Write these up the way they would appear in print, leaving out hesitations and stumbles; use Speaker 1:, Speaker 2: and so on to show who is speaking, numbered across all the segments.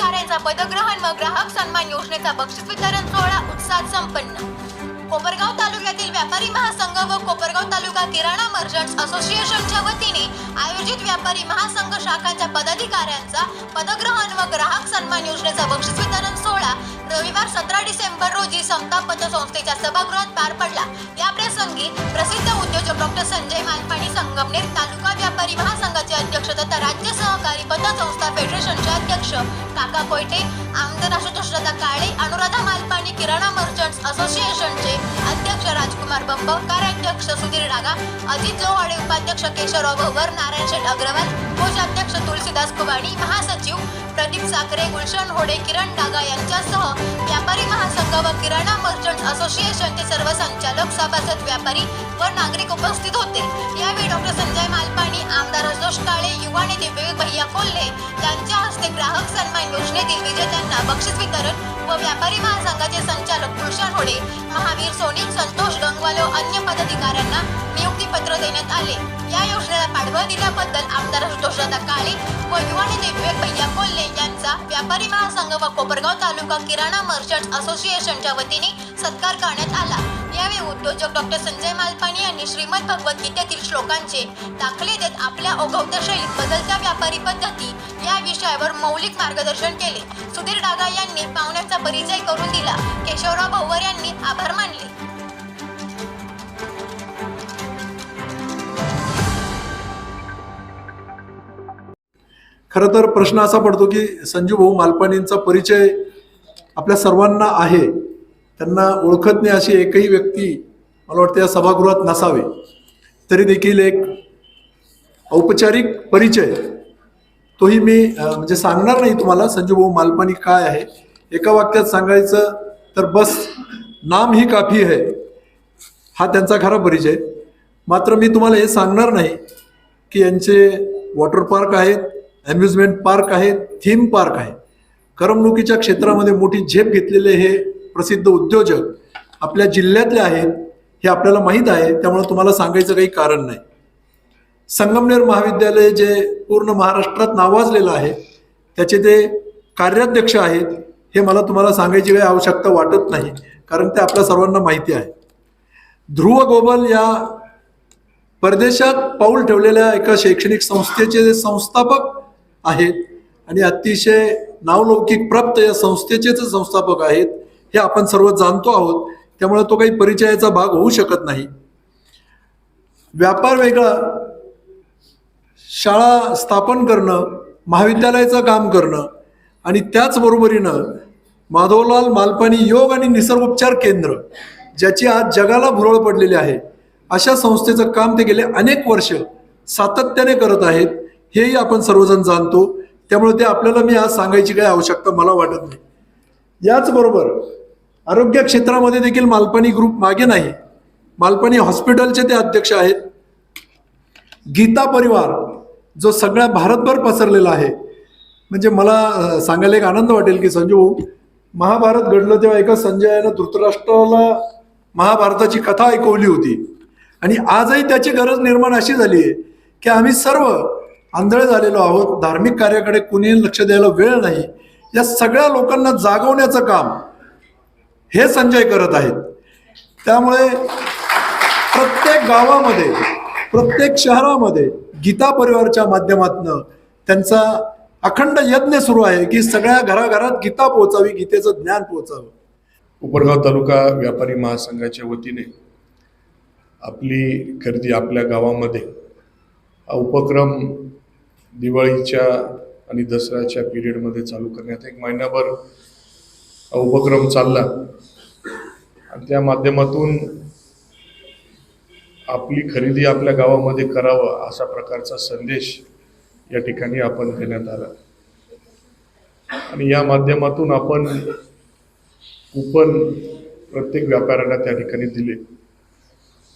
Speaker 1: पदाधिकाऱ्यांचा पदग्रहण व ग्राहक सन्मान योजनेचा बक्षीस वितरण सोहळा उत्साहात संपन्न। कोपरगाव तालुक्यातील व्यापारी महासंघ व कोपरगाव तालुका किराणा मर्चंट्स असोसिएशनच्या वतीने आयोजित व्यापारी महासंघ शाखांच्या पदाधिकाऱ्यांचा पदग्रहण व ग्राहक सन्मान योजनेचा बक्षीस वितरण सोहळा रविवार 17 डिसेंबर रोजी समता पतसंस्थेच्या सभागृहात पार पडला। या प्रसंगी प्रसिद्ध उद्योजक डॉक्टर संजय मालपाणी, संगमनेर तालुका व्यापारी महासंघाचे अध्यक्ष तथा राज्य सहकारी पतसंस्था फेडरेशनचे अध्यक्ष काका कोयटे, आमदार आशुतोष दादा काळे, अनुराधा मालपाणी, किराणा मर्चंट्स असोसिएशनचे अध्यक्ष राजकुमार बंब, कार्याध्यक्ष सुधीर डागा, अजित लोहाडे, उपाध्यक्ष केशवराव भवर, नारायण शेठ अग्रवाल, कोषाध्यक्ष तुलसीदास कुबाडी, महासचिव प्रदीप साखरे, गुलशन होडे, किरण डागा यांच्यासह व्यापारी महासंघ व किराणा मर्चंट्स असोसिएशनचे सर्व संचालक, सभासद, व्यापारी व नागरिक उपस्थित होते। यावेळी डॉक्टर संजय मालपाणी, आमदार आशुतोष काळे, युवा नेते विवेक भैया कोल्हे यांच्या हस्ते ग्राहक सन्मान योजनेतील विजेत्यांना बक्षीस वितरण व व्यापारी महासंघाचे संचालक गुलशन होडे, महावीर सोनी, संतोष गंगवाल व अन्य पदाधिकाऱ्यांना नियुक्तीपत्र देण्यात आले। या योजनेला पाठबळ दिल्याबद्दल आमदार आशुतोष दादा काळे व युवा नेते विवेक भैया कोल्हे यांचा व्यापारी महासंघ व कोपरगाव तालुका किराणा मर्चंट्स असोसिएशनच्या वतीने सत्कार करण्यात आला। यावेळी उद्योजक डॉक्टर संजय मालपाणी यांनी श्रीमद भगवद्गीतेतील श्लोकांचे दाखले देत आपल्या ओघवत्या शैलीत बदलत्या व्यापारी पद्धती या विषयावर मौलिक मार्गदर्शन केले। सुधीर डागा यांनी पाहुण्यांचा परिचय करून दिला। केशवराव भवर यांनी आभार मानले।
Speaker 2: खरं तर प्रश्न असा पडतो की संजू भाऊ मालपाणींचा परिचय आपल्या सर्वांना आहे, त्यांना ओळखत नाही अशी एकही व्यक्ती मला वाटतं या सभागृहात नसावे। तरी देखील एक औपचारिक परिचय तोही मी म्हणजे सांगणार नाही तुम्हाला संजू भाऊ मालपाणी काय आहे। एका वाक्यात सांगायचं तर बस नाम ही काफी है, हा त्यांचा खरा परिचय। मात्र मी तुम्हाला हे सांगणार नाही की यांचे वॉटर पार्क आहेत, अम्युजमेंट पार्क आहेत, थीम पार्क आहे। करमणुकीच्या क्षेत्रामध्ये मोठी झेप घेतलेले हे प्रसिद्ध उद्योजक आपल्या जिल्ह्यातले आहेत हे आपल्याला माहीत आहे, त्यामुळे तुम्हाला सांगायचं काही कारण नाही। संगमनेर महाविद्यालय जे पूर्ण महाराष्ट्रात नावाजलेलं आहे त्याचे ते कार्याध्यक्ष आहेत, हे मला तुम्हाला सांगायची काही आवश्यकता वाटत नाही, कारण ते आपल्या सर्वांना माहिती आहे। ध्रुव ग्लोबल या परदेशात पाऊल ठेवलेल्या एका शैक्षणिक संस्थेचे जे संस्थापक आहेत आणि अतिशय नावलौकिक प्राप्त या संस्थेचेच संस्थापक आहेत हे आपण सर्व जाणतो आहोत, त्यामुळे तो काही परिचयाचा भाग होऊ शकत नाही। व्यापार वेगळा, शाळा स्थापन करणं, महाविद्यालयाचं काम करणं आणि त्याचबरोबरीनं माधवलाल मालपाणी योग आणि निसर्गोपचार केंद्र ज्याची आज जगाला भुरळ पडलेली आहे, अशा संस्थेचं काम ते गेले अनेक वर्ष सातत्याने करत आहेत, हेही आपण सर्वजण जाणतो। त्यामुळे ते आपल्याला मी आज सांगायची काही आवश्यकता मला वाटत नाही। याचबरोबर आरोग्य क्षेत्रामध्ये देखील मालपाणी ग्रुप मागे नाही। मालपाणी हॉस्पिटलचे ते अध्यक्ष आहेत। गीता परिवार जो सगळ्या भारतभर पसरलेला आहे, म्हणजे मला सांगायला एक आनंद वाटेल की संजू भाऊ, महाभारत घडलं तेव्हा एका संजयानं धृतराष्ट्राला महाभारताची कथा ऐकवली होती आणि आजही त्याची गरज निर्माण अशी झाली आहे की आम्ही सर्व आंधळे झालेलो आहोत, धार्मिक कार्याकडे कुणी लक्ष द्यायला वेळ नाही। या सगळ्या लोकांना जागवण्याचं काम हे संजय करत आहेत। त्यामुळे प्रत्येक गावामध्ये, प्रत्येक शहरामध्ये गीता परिवारच्या माध्यमातून त्यांचा अखंड यज्ञ सुरू आहे की सगळ्या घराघरात गीता पोहोचावी, गीतेचं ज्ञान पोहोचावं।
Speaker 3: कोपरगाव तालुका व्यापारी महासंघाच्या वतीने आपली खरेदी आपल्या गावामध्ये हा उपक्रम दिवाळीच्या आणि दसऱ्याच्या पिरियडमध्ये चालू करण्यात एक महिनाभर हा उपक्रम चालला आणि त्या माध्यमातून आपली खरेदी आपल्या गावामध्ये करावं अशा प्रकारचा संदेश या ठिकाणी आपण देण्यात आला आणि या माध्यमातून आपण कूपन प्रत्येक व्यापाऱ्याला त्या ठिकाणी दिले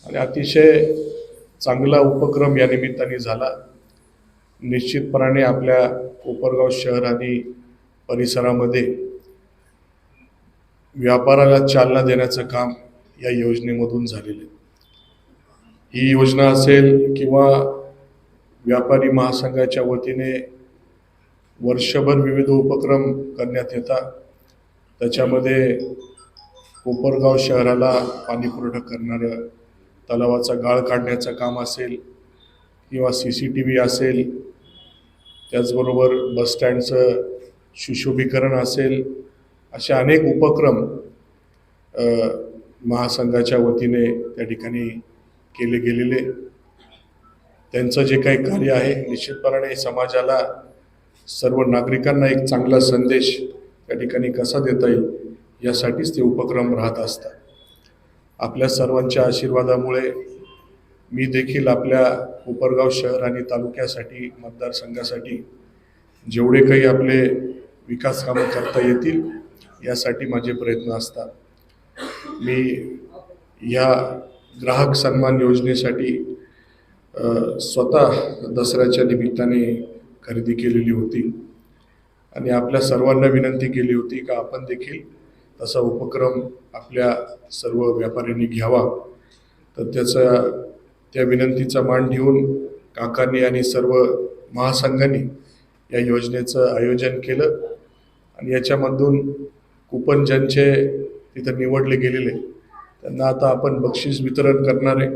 Speaker 3: आणि अतिशय चांगला उपक्रम या निमित्ताने झाला। निश्चितपणाने आपल्या कोपरगाव शहर आणि परिसरामध्ये व्यापाराला चालना देण्याचं काम या योजनेमधून झालेलं आहे। ही योजना असेल किंवा व्यापारी महासंघाच्या वतीने वर्षभर विविध उपक्रम करण्यात येतात. त्याच्यामध्ये कोपरगाव शहराला पाणी पुरवठा करणारं तलावाचा गाळ काढण्याचं काम असेल किंवा CCTV असेल, त्याचबरोबर बसस्टँडचं सुशोभीकरण असेल, असे अनेक उपक्रम महासंघाच्या वतीने त्या ठिकाणी केले गेलेले. त्यांचं जे काही कार्य आहे निश्चितपणे समाजाला, सर्व नागरिकांना एक चांगला संदेश त्या ठिकाणी कसा देता येईल यासाठीच ते उपक्रम राहत असतात. आपल्या सर्वांच्या आशीर्वादामुळे मी देखील आपल्या कोपरगाव शहर आणि तालुक्यासाठी, मतदारसंघासाठी जेवढे काही आपले विकास कामं करता येतील यासाठी माझे प्रयत्न असतात. मी या ग्राहक सन्मान योजनेसाठी स्वतः दसऱ्याच्या निमित्ताने खरेदी केलेली होती आणि आपल्या सर्वांना विनंती केली होती का आपण देखील तसा उपक्रम आपल्या सर्व व्यापाऱ्यांनी घ्यावा. तर त्या विनंतीचा मान ठेवून काकांनी आणि सर्व महासंघांनी या योजनेचं आयोजन केलं आणि याच्यामधून कूपन ज्यांचे तिथं निवडले गेलेले त्यांना आता आपण बक्षीस वितरण करणार आहे.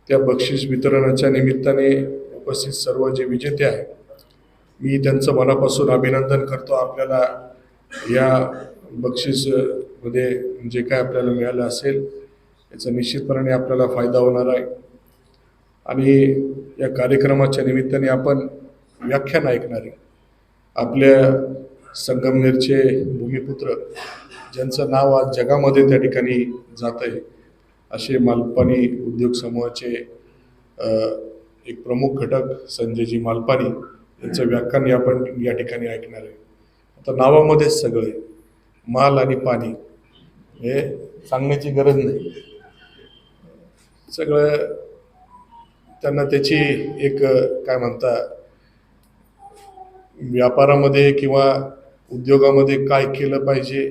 Speaker 3: त्या बक्षीस वितरणाच्या निमित्ताने उपस्थित सर्व जे विजेते आहेत मी त्यांचं मनापासून अभिनंदन करतो. आपल्याला या बक्षीसमध्ये जे काय आपल्याला मिळालं असेल याचा निश्चितपणे आपल्याला फायदा होणार आहे. आणि या कार्यक्रमाच्या निमित्ताने आपण व्याख्यान ऐकणार आहे. आपल्या संगमनेरचे भूमिपुत्र ज्यांचं नाव आज जगामध्ये त्या ठिकाणी जात आहे असे मालपानी उद्योग समूहाचे एक प्रमुख घटक संजयजी मालपानी यांचं व्याख्यान आपण या ठिकाणी ऐकणार आहे. आता नावामध्येच सगळे माल आणि पाणी हे सांगण्याची गरज नाही. सगळं त्यांना त्याची एक काय म्हणता व्यापारामध्ये किंवा उद्योगामध्ये काय केलं पाहिजे,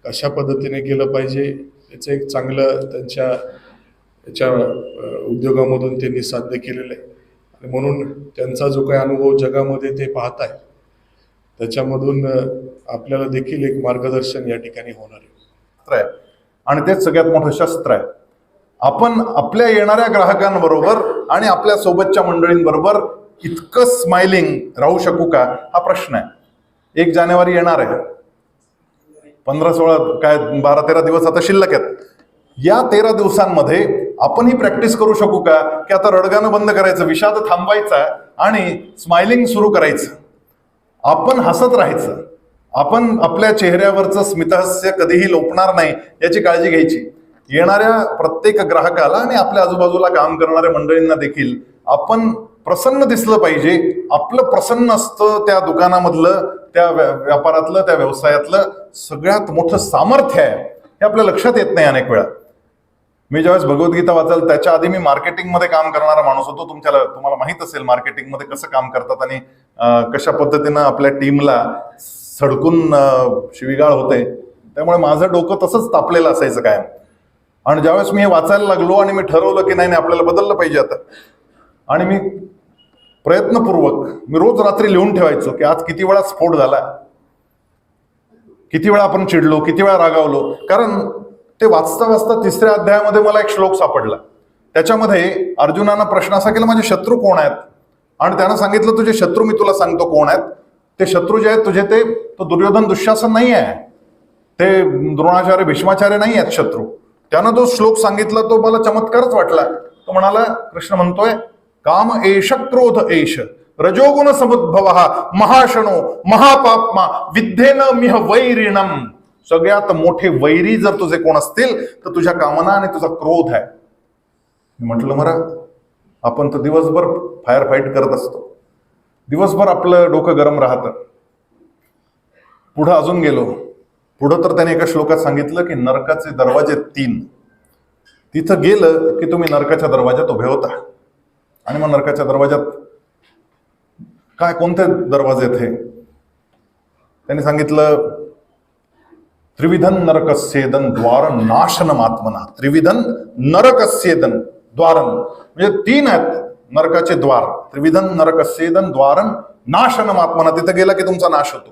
Speaker 3: कशा पद्धतीने केलं पाहिजे याचं एक चांगलं त्याच्या उद्योगामधून त्यांनी साध्य केलेलं आहे. आणि म्हणून त्यांचा जो काही अनुभव जगामध्ये ते पाहत आहे त्याच्यामधून आपल्याला देखील एक मार्गदर्शन या ठिकाणी होणार आहे.
Speaker 4: आणि तेच सगळ्यात मोठं शस्त्र आहे. आपण आपल्या येणाऱ्या ग्राहकांबरोबर आणि आपल्या सोबतच्या मंडळींबरोबर इतकं स्माइलिंग राहू शकू का हा प्रश्न आहे. 1 जानेवारी येणार आहे, 15-16 काय 12-13 दिवस आता शिल्लक आहेत. या 13 दिवसांमध्ये आपण ही प्रॅक्टिस करू शकू का की आता रडगाणं बंद करायचं, विषाद थांबवायचा आणि स्माइलिंग सुरू करायचं, आपण हसत राहायचं, आपण आपल्या चेहऱ्यावरचं स्मितहास्य कधीही लोपणार नाही याची काळजी घ्यायची. येणाऱ्या प्रत्येक ग्राहकाला आणि आपल्या आजूबाजूला काम करणाऱ्या मंडळींना देखील आपण प्रसन्न दिसलं पाहिजे. आपलं प्रसन्न असतं त्या दुकानामधलं, त्या व्यापारातलं, त्या व्यवसायातलं सगळ्यात मोठं सामर्थ्य आहे हे आपल्या लक्षात येत नाही अनेक वेळा. मी ज्यावेळेस भगवद्गीता वाचाल त्याच्या आधी मी मार्केटिंगमध्ये काम करणारा माणूस होतो. तुम्हाला माहित असेल मार्केटिंगमध्ये कसं काम करतात आणि कशा पद्धतीनं आपल्या टीमला सडकून शिवीगाळ होते. त्यामुळे माझं डोकं तसंच तापलेलं असायचं कायम. आणि ज्यावेळेस मी हे वाचायला लागलो आणि मी ठरवलं की नाही आपल्याला बदललं पाहिजे आता, आणि मी प्रयत्नपूर्वक मी रोज रात्री लिहून ठेवायचो की आज किती वेळा स्फोट झाला, किती वेळा आपण चिडलो, किती वेळा रागावलो. कारण ते वाचता वाचता 3ऱ्या अध्यायामध्ये मला एक श्लोक सापडला. त्याच्यामध्ये अर्जुनानं प्रश्न असा केला माझे शत्रू कोण आहेत, आणि त्यानं सांगितलं तुझे शत्रू मी तुला सांगतो कोण आहेत. ते शत्रू जे आहेत तुझे तो दुर्योधन दुःशासन नाही आहे, ते द्रोणाचार्य भीष्माचार्य नाही आहेत शत्रू. त्यानं तो श्लोक सांगितला तो मला चमत्कारच वाटला. तो म्हणाला, कृष्ण म्हणतोय काम एष क्रोध एष रजोगुण समुद्भव महाशनो महापाप्मा विद्येन मिह वैरिणम. सगळ्यात मोठे वैरी जर तुझे कोण असतील तर तुझ्या कामना आणि तुझा क्रोध आहे. मी म्हटलं मरा आपण तर दिवसभर फायर फाईट करत असतो, दिवसभर आपलं डोकं गरम राहतं. पुढं अजून गेलो, पुढं तर त्याने एका श्लोकात सांगितलं की नरकाचे दरवाजे 3. तिथं गेलं की तुम्ही नरकाच्या दरवाज्यात उभे होता. आणि मग नरकाच्या दरवाज्यात काय कोणते दरवाजे आहेत हे त्यांनी सांगितलं, त्रिविधन नरकस्येदन द्वार नाशनम आत्मना. त्रिविधन नरकस्येदन द्वारन म्हणजे 3 आहेत नरकाचे द्वार. त्रिविधन नरकस्येदन द्वारन नाशनम आत्मना, तिथे गेला की तुमचा नाश होतो.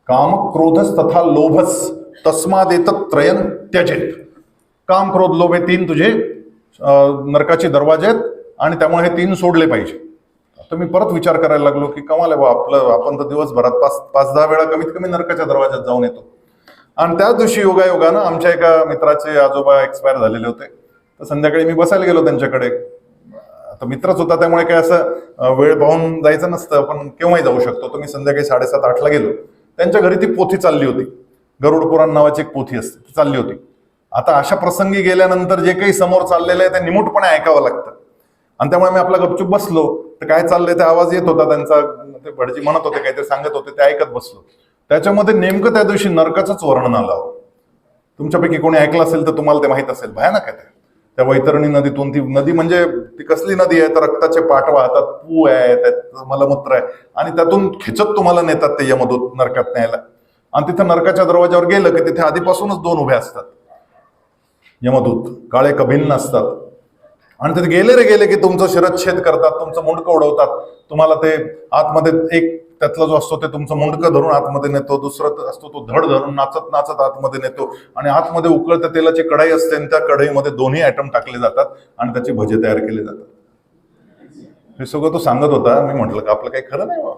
Speaker 4: काम क्रोधस तथा लोभस तस्मादेत त्रयन त्यजेत. काम क्रोध लोभ हे तीन तुझे नरकाचे दरवाजे आहेत आणि त्यामुळे हे तीन सोडले पाहिजे. तर मी परत विचार करायला लागलो की कमाल आहे बा, आपण तर दिवसभरात 5-10 वेळा कमीत कमी नरकाच्या दरवाज्यात जाऊन येतो. आणि त्याच दिवशी योगायोगानं आमच्या एका मित्राचे आजोबा एक्सपायर झालेले होते. तर संध्याकाळी मी बसायला गेलो त्यांच्याकडे. आता मित्रच होता त्यामुळे काय असं वेळ पाहून जायचं नसतं, आपण केव्हाही जाऊ शकतो. तर मी संध्याकाळी 7:30-8ला गेलो. त्यांच्या घरी ती पोथी चालली होती, गरुड पुराण नावाची एक पोथी असते, ती चालली होती. आता अशा प्रसंगी गेल्यानंतर जे काही समोर चाललेलं आहे ते निमूटपणे ऐकावं लागतं. आणि त्यामुळे मी आपला गपचूप बसलो. तर काय चाललंय ते आवाज येत होता त्यांचा, ते भटजी म्हणत होते काहीतरी सांगत होते, ते ऐकत बसलो. त्याच्यामध्ये नेमकं त्या दिवशी नरकाचंच वर्णन आलं. तुमच्यापैकी कोणी ऐकलं असेल तर तुम्हाला ते माहित असेल. भयानक आहे ते. त्या वैतरणी नदीतून, ती नदी म्हणजे ती कसली नदी आहे, तर रक्ताचे पाठ वाहतात, पू आहे, त्यात मलमूत्र आहे, आणि त्यातून खेचत तुम्हाला नेतात ते यमदूत नरकात न्यायला. आणि तिथं नरकाच्या दरवाज्यावर गेलं की तिथे आधीपासूनच 2 उभे असतात यमदूत, काळे कभिन्न असतात. आणि तिथे गेले की तुमचं शिरच्छेद करतात, तुमचं मुंडकं उडवतात. तुम्हाला ते आतमध्ये एक त्यातला जो असतो ते तुमचं मुंडकं धरून आतमध्ये नेतो, दुसरा असतो तो धड धरून नाचत नाचत आतमध्ये नेतो. आणि आतमध्ये उकळत्या तेलाची कढाई असते आणि त्या कढईमध्ये 2ही ॲटम टाकले जातात आणि त्याचे भजे तयार केले जातात. हे सगळं तो सांगत होता. मी म्हटलं का आपलं काही खरं नाही बा.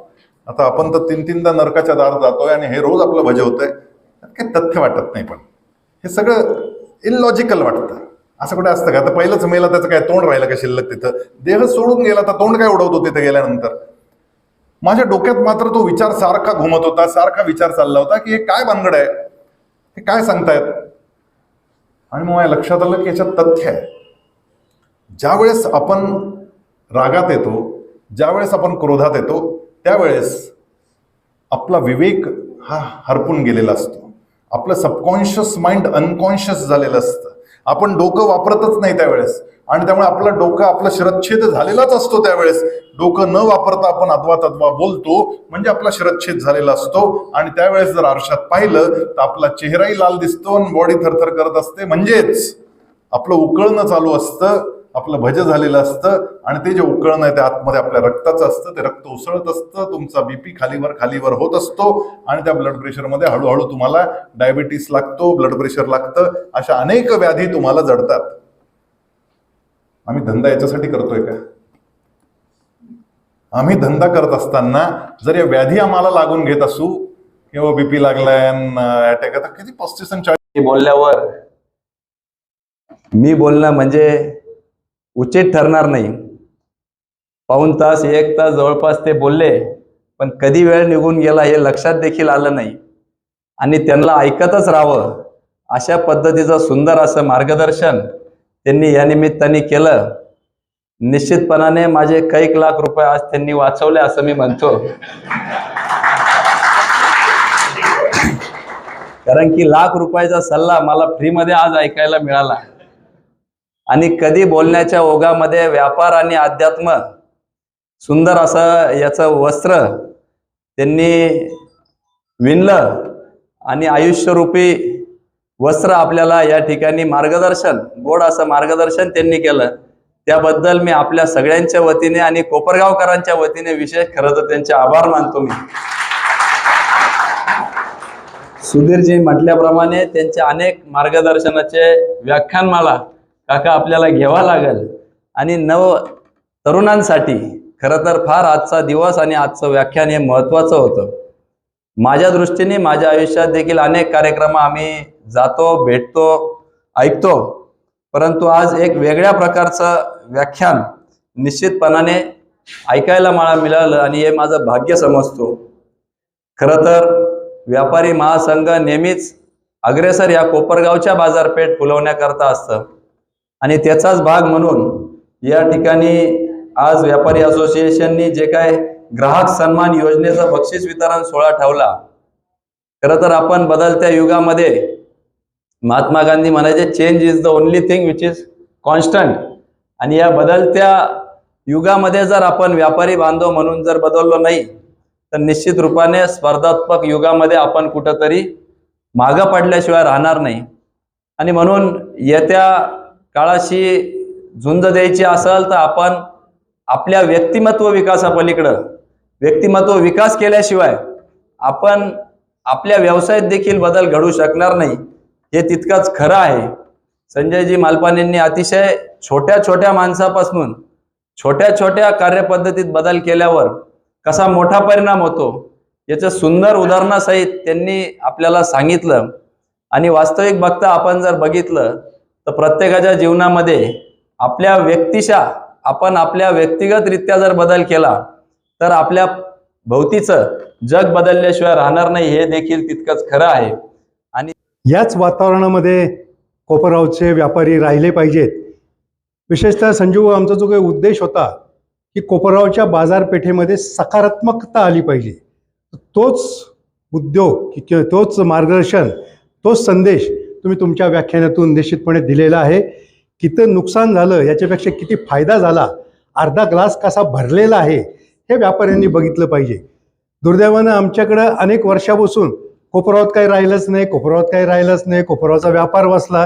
Speaker 4: आता आपण तर 3-3दा नरकाच्या दारात जातोय आणि हे रोज आपलं भजे होतंय. काही तथ्य वाटत नाही. पण हे सगळं इलॉजिकल वाटतं. असं कुठे असतं का? आता पहिलंच मेला त्याचं काय तोंड राहिलं का शिल्लक? तिथं देह सोडून गेला तर तोंड काय उडवतो तिथे गेल्यानंतर? माझ्या डोक्यात मात्र तो विचार सारखा घुमत होता, सारखा विचार चालला होता की हे काय भानगड आहे, हे काय सांगतायत. आणि मग माझ्या लक्षात आलं की याच्यात तथ्य आहे. ज्यावेळेस आपण रागात येतो, ज्यावेळेस आपण क्रोधात येतो, त्यावेळेस आपला विवेक हा हरपून गेलेला असतो. आपलं सबकॉन्शियस माइंड अनकॉन्शियस झालेलं असतं. आपण डोकं वापरतच नाही त्यावेळेस. आणि त्यामुळे आपलं डोकं, आपला शिरच्छेद झालेलाच असतो त्यावेळेस. डोकं न वापरता आपण अद्वा तद्वा बोलतो म्हणजे आपला शिरच्छेद झालेला असतो. आणि त्यावेळेस जर आरशात पाहिलं तर आपला चेहराही लाल दिसतो आणि बॉडी थरथर करत असते. म्हणजेच आपलं उकळणं चालू असतं, आपलं भज झालेलं असतं. आणि ते जे उकळणं आहे ते आतमध्ये आपल्या रक्ताचं असतं, ते रक्त उसळत असतं. तुमचा बीपी खालीवर होत असतो. आणि त्या ब्लड प्रेशरमध्ये हळूहळू तुम्हाला डायबिटीस लागतो, ब्लड प्रेशर लागतं. अशा अनेक व्याधी तुम्हाला जडतात. आम्ही धंदा याच्यासाठी करतोय का? आम्ही धंदा करत असताना जर या व्याधी आम्हाला लागून घेत असू, किंवा बीपी लागलाय, अटॅक, आता किती 35 आणि 40
Speaker 5: बोलल्यावर मी बोलणं म्हणजे उचित ठरणार नाही. पाऊण तास 1 तास जवळपास ते बोलले, पण कधी वेळ निघून गेला हे लक्षात देखील आलं नाही. आणि त्यांना ऐकतच राहावं अशा पद्धतीचं सुंदर असं मार्गदर्शन त्यांनी या निमित्ताने केलं. निश्चितपणाने माझे कैक लाख रुपये आज त्यांनी वाचवले असं मी म्हणतो. कारण की लाख रुपयाचा सल्ला मला फ्रीमध्ये आज ऐकायला मिळाला. आणि कधी बोलण्याच्या ओघामध्ये व्यापार आणि अध्यात्म सुंदर असं याचं वस्त्र त्यांनी विणलं आणि आयुष्यरूपी वस्त्र आपल्याला या ठिकाणी मार्गदर्शन, गोड असं मार्गदर्शन त्यांनी केलं. त्याबद्दल मी आपल्या सगळ्यांच्या वतीने आणि कोपरगावकरांच्या वतीने विशेष खरं तर त्यांचे आभार मानतो. मी सुधीरजी म्हटल्याप्रमाणे त्यांचे अनेक मार्गदर्शनाचे व्याख्यानमाला काका आपल्याला घ्यावा लागेल. आणि तरुणांसाठी खरं तर फार आजचा दिवस आणि आजचं व्याख्यान हे महत्त्वाचं होतं. माझ्या दृष्टीने माझ्या आयुष्यात देखील अनेक कार्यक्रम आम्ही जातो, भेटतो, ऐकतो. परंतु आज एक वेगळ्या प्रकारचं व्याख्यान निश्चितपणाने ऐकायला मला मिळालं आणि हे माझं भाग्य समजतो. खरं तर व्यापारी महासंघ नेहमीच अग्रेसर या कोपरगावच्या बाजारपेठ फुलवण्याकरता असतं. आणि त्याचाच भाग म्हणून या ठिकाणी आज व्यापारी असोसिएशननी जे काय ग्राहक सन्मान योजनेचं बक्षीस वितरण सोहळा ठेवला. खरं तर आपण बदलत्या युगामध्ये महात्मा गांधी म्हणायचे, change is the only thing which is constant. आणि या बदलत्या युगामध्ये जर आपण व्यापारी बांधव म्हणून जर बदललो नाही तर निश्चित रूपाने स्पर्धात्मक युगामध्ये आपण कुठंतरी मागं पडल्याशिवाय राहणार नाही. आणि म्हणून येत्या काळाशी झुंज द्यायची असेल तर आपण आपल्या व्यक्तिमत्व विकासापलीकडं व्यक्तिमत्व विकास केल्याशिवाय आपण आपल्या व्यवसायात देखील बदल घडू शकणार नाही, हे तितकंच खरं आहे. संजयजी मालपानींनी अतिशय छोट्या छोट्या माणसापासून छोट्या छोट्या कार्यपद्धतीत बदल केल्यावर कसा मोठा परिणाम होतो याचं सुंदर उदाहरणासहित त्यांनी आपल्याला सांगितलं. आणि वास्तविक बघता आपण जर बघितलं तर प्रत्येकाच्या जीवनामध्ये आपल्या व्यक्तिशः आपण आपल्या व्यक्तिगतरित्या जर बदल केला तर आपल्या भोवतीचं जग बदलल्याशिवाय राहणार नाही, हे देखील तितकंच खरं आहे. आणि
Speaker 6: याच वातावरणामध्ये कोपरगावचे व्यापारी राहिले पाहिजेत. विशेषतः संजू, आमचा जो काही उद्देश होता की कोपरगावच्या बाजारपेठेमध्ये सकारात्मकता आली पाहिजे, तोच उद्योग किंवा तोच मार्गदर्शन, तोच संदेश तुम्ही तुमच्या व्याख्यानातून निश्चितपणे दिलेला आहे. किती नुकसान झालं याच्यापेक्षा किती फायदा झाला, अर्धा ग्लास कसा भरलेला आहे हे व्यापाऱ्यांनी बघितलं पाहिजे. दुर्दैवानं आमच्याकडं अनेक वर्षापासून कोपरगावात काही राहिलंच नाही, कोपरगावात काही राहिलंच नाही, कोपरगावचा व्यापार बसला,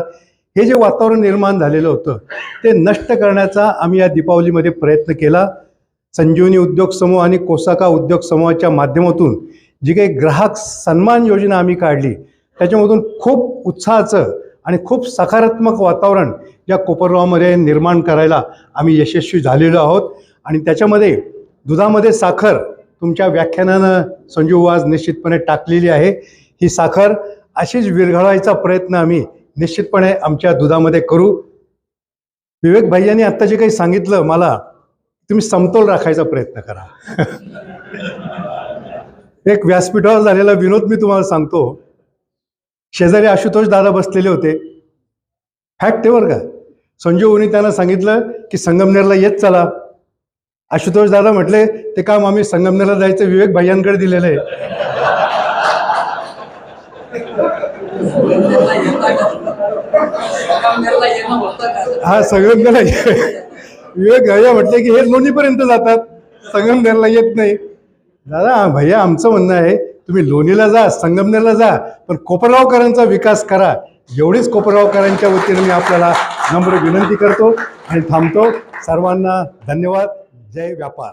Speaker 6: हे जे वातावरण निर्माण झालेलं होतं ते नष्ट करण्याचा आम्ही या दीपावलीमध्ये प्रयत्न केला. संजीवनी उद्योग समूह आणि कोसाका उद्योग समूहाच्या माध्यमातून जी काही ग्राहक सन्मान योजना आम्ही काढली त्याच्यामधून खूप उत्साहाचं आणि खूप सकारात्मक वातावरण या कोपरगावमध्ये निर्माण करायला आम्ही यशस्वी झालेलो आहोत. आणि त्याच्यामध्ये दुधामध्ये साखर तुमच्या व्याख्यानानं संजू आज निश्चितपणे टाकलेली आहे. ही साखर अशीच विरघळायचा प्रयत्न आम्ही निश्चितपणे आमच्या दुधामध्ये करू. विवेक भाईयांनी आत्ता जे काही सांगितलं मला, तुम्ही समतोल राखायचा प्रयत्न करा. एक व्यासपीठावर झालेला विनोद मी तुम्हाला सांगतो. शेजारी आशुतोष दादा बसलेले होते, फॅक्ट आहे बरं का. संजूनी त्यांना सांगितलं की संगमनेरला येत चला. आशुतोष दादा म्हटले ते काम आम्ही संगमनेरला जायचं विवेक भाईयांकडे दिलेलं आहे. हा, संगमनेरला विवेक भैया म्हटले की हे लोणीपर्यंत जातात, संगमनेरला येत नाही. दादा भैया आमचं म्हणणं आहे तुम्ही लोणीला जा, संगमनेरला जा, पण कोपरगावकरांचा विकास करा, एवढीच कोपरगावकरांच्या वतीने मी आपल्याला नम्र विनंती करतो आणि थांबतो. सर्वांना धन्यवाद. जय व्यापार.